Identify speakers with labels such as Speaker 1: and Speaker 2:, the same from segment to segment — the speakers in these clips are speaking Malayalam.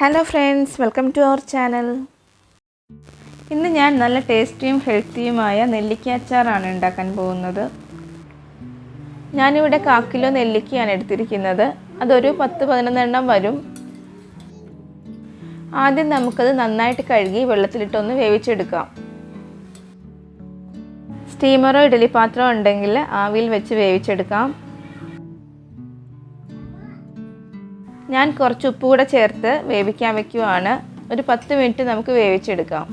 Speaker 1: Hello friends, welcome to our channel. ഇന്ന് ഞാൻ നല്ല ടേസ്റ്റിയും ഹെൽത്തിയുമായ നെല്ലിക്ക അച്ചാറാണ് ഉണ്ടാക്കാൻ പോകുന്നത്. ഞാൻ ഇവിടെ 1/4 കിലോ നെല്ലിക്കയാണ് എടുത്തിരിക്കുന്നത്. അതൊരു 10-11 എണ്ണം വരും. ആദ്യം നമുക്കത് നന്നായിട്ട് കഴുകി വെള്ളത്തിലിട്ടൊന്ന് വേവിച്ചെടുക്കാം. സ്റ്റീമറോ ഇഡ്ഡലി പാത്രമോ ഉണ്ടെങ്കിൽ ആവിയിൽ വെച്ച് വേവിച്ചെടുക്കാം. ഞാൻ കുറച്ച് ഉപ്പ് കൂടെ ചേർത്ത് വേവിക്കാൻ വെക്കുകയാണ്. ഒരു 10 മിനിറ്റ് നമുക്ക് വേവിച്ചെടുക്കാം.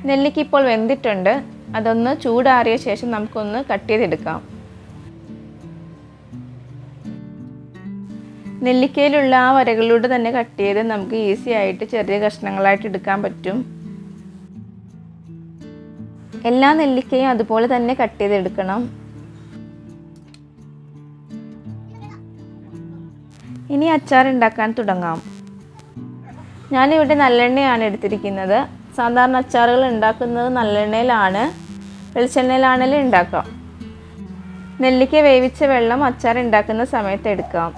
Speaker 1: നെല്ലിക്ക ഇപ്പോൾ വെന്തിട്ടുണ്ട്. അതൊന്ന് ചൂടാറിയ ശേഷം നമുക്കൊന്ന് കട്ട് ചെയ്തെടുക്കാം. നെല്ലിക്കയിലുള്ള ആ വരകളിലൂടെ തന്നെ കട്ട് ചെയ്ത് നമുക്ക് ഈസി ആയിട്ട് ചെറിയ കഷ്ണങ്ങളായിട്ട് എടുക്കാൻ പറ്റും. എല്ലാ നെല്ലിക്കയും അതുപോലെ തന്നെ കട്ട് ചെയ്തെടുക്കണം. ഇനി അച്ചാർ ഉണ്ടാക്കാൻ തുടങ്ങാം. ഞാനിവിടെ നല്ലെണ്ണയാണ് എടുത്തിരിക്കുന്നത്. സാധാരണ അച്ചാറുകൾ ഉണ്ടാക്കുന്നത് നല്ലെണ്ണയിലാണ്, വെളിച്ചെണ്ണയിലാണെങ്കിലും ഉണ്ടാക്കാം. നെല്ലിക്ക വേവിച്ച വെള്ളം അച്ചാർ ഉണ്ടാക്കുന്ന സമയത്ത് എടുക്കാം.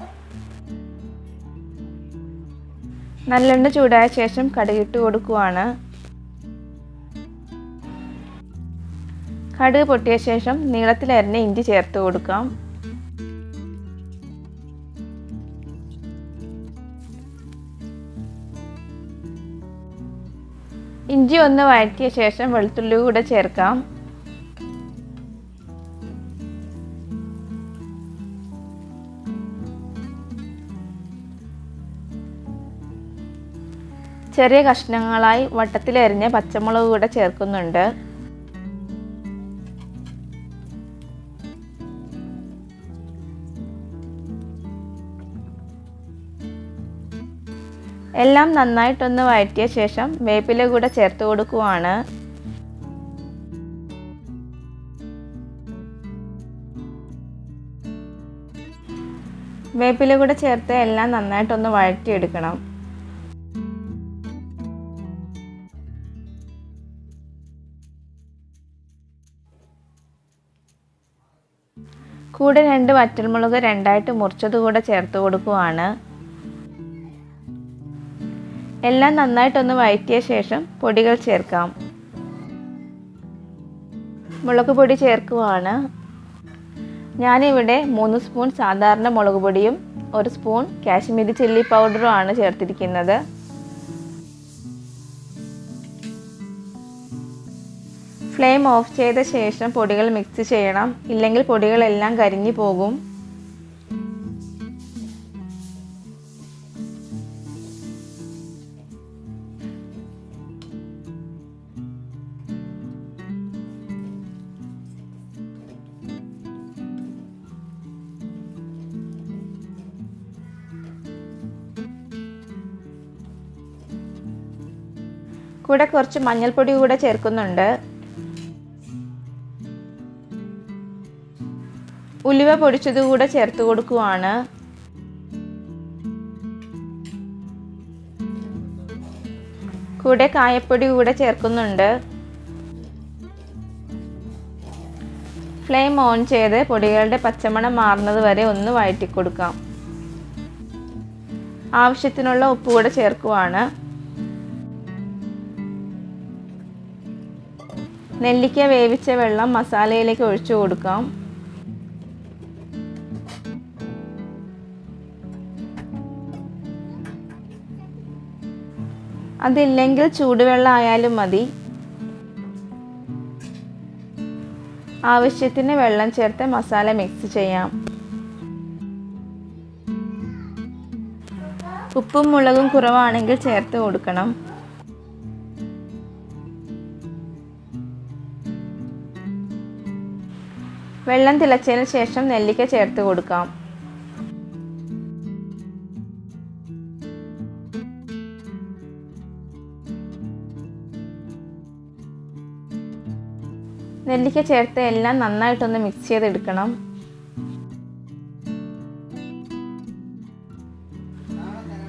Speaker 1: നല്ലെണ്ണ ചൂടായ ശേഷം കടുകിട്ട് കൊടുക്കുവാണ്. കടുക് പൊട്ടിയ ശേഷം നീളത്തിലരിഞ്ഞ ഇഞ്ചി ചേർത്ത് കൊടുക്കാം. ഇഞ്ചി ഒന്ന് വഴറ്റിയ ശേഷം വെളുത്തുള്ളി കൂടെ ചേർക്കാം. ചെറിയ കഷ്ണങ്ങളായി വട്ടത്തിലരിഞ്ഞ പച്ചമുളക് കൂടെ ചേർക്കുന്നുണ്ട്. എല്ലാം നന്നായിട്ടൊന്ന് വഴറ്റിയ ശേഷം വേപ്പില കൂടെ ചേർത്ത് കൊടുക്കുവാണ്. വേപ്പില കൂടെ ചേർത്ത് എല്ലാം നന്നായിട്ടൊന്ന് വഴറ്റിയെടുക്കണം. കൂടെ 2 വറ്റൽമുളക് രണ്ടായിട്ട് മുറിച്ചത് കൂടെ ചേർത്ത് കൊടുക്കുവാണ്. എല്ലാം നന്നായിട്ടൊന്ന് വഴറ്റിയ ശേഷം പൊടികൾ ചേർക്കാം. മുളക് പൊടി ചേർക്കുവാണ്. ഞാനിവിടെ 3 സ്പൂൺ സാധാരണ മുളക് പൊടിയും 1 സ്പൂൺ കാശ്മീരി ചില്ലി പൗഡറും ആണ് ചേർത്തിരിക്കുന്നത്. ഫ്ലെയിം ഓഫ് ചെയ്ത ശേഷം പൊടികൾ മിക്സ് ചെയ്യണം, ഇല്ലെങ്കിൽ പൊടികളെല്ലാം കരിഞ്ഞു പോകും. കൂടെ കുറച്ച് മഞ്ഞൾപ്പൊടി കൂടെ ചേർക്കുന്നുണ്ട്. ഉലുവ പൊടിച്ചത് കൂടെ ചേർത്ത് കൊടുക്കുവാണ്. കൂടെ കായപ്പൊടി കൂടെ ചേർക്കുന്നുണ്ട്. ഫ്ലെയിം ഓൺ ചെയ്ത് പൊടികളുടെ പച്ചമണം മാറുന്നത് വരെ ഒന്ന് വഴറ്റി കൊടുക്കാം. ആവശ്യത്തിനുള്ള ഉപ്പ് കൂടെ ചേർക്കുവാണ്. നെല്ലിക്ക വേവിച്ച വെള്ളം മസാലയിലേക്ക് ഒഴിച്ചു കൊടുക്കാം. അതില്ലെങ്കിൽ ചൂടുവെള്ളം ആയാലും മതി. ആവശ്യത്തിന് വെള്ളം ചേർത്ത് മസാല മിക്സ് ചെയ്യാം. ഉപ്പും മുളകും കുറവാണെങ്കിൽ ചേർത്ത് കൊടുക്കണം. വെള്ളം തിളച്ചതിന് ശേഷം നെല്ലിക്ക ചേർത്ത് കൊടുക്കാം. നെല്ലിക്ക ചേർത്ത് എല്ലാം നന്നായിട്ടൊന്ന് മിക്സ് ചെയ്തെടുക്കണം.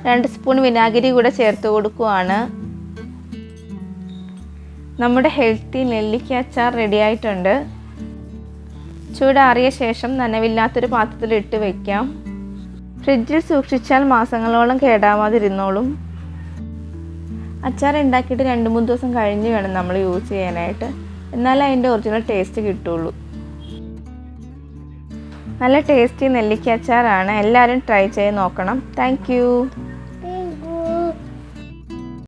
Speaker 1: രണ്ട് സ്പൂൺ വിനാഗിരി കൂടെ ചേർത്ത് കൊടുക്കുവാണ്. നമ്മുടെ ഹെൽത്തി നെല്ലിക്ക അച്ചാർ റെഡി ആയിട്ടുണ്ട്. ചൂടാറിയ ശേഷം നനവില്ലാത്തൊരു പാത്രത്തിൽ ഇട്ട് വയ്ക്കാം. ഫ്രിഡ്ജിൽ സൂക്ഷിച്ചാൽ മാസങ്ങളോളം കേടാവാതിരുന്നോളും. അച്ചാർ ഉണ്ടാക്കിയിട്ട് 2-3 ദിവസം കഴിഞ്ഞ് വേണം നമ്മൾ യൂസ് ചെയ്യാനായിട്ട്. എന്നാലേ അതിൻ്റെ ഒറിജിനൽ ടേസ്റ്റ് കിട്ടുള്ളൂ. നല്ല ടേസ്റ്റി നെല്ലിക്ക അച്ചാറാണ്. എല്ലാവരും ട്രൈ ചെയ്ത് നോക്കണം. Thank you.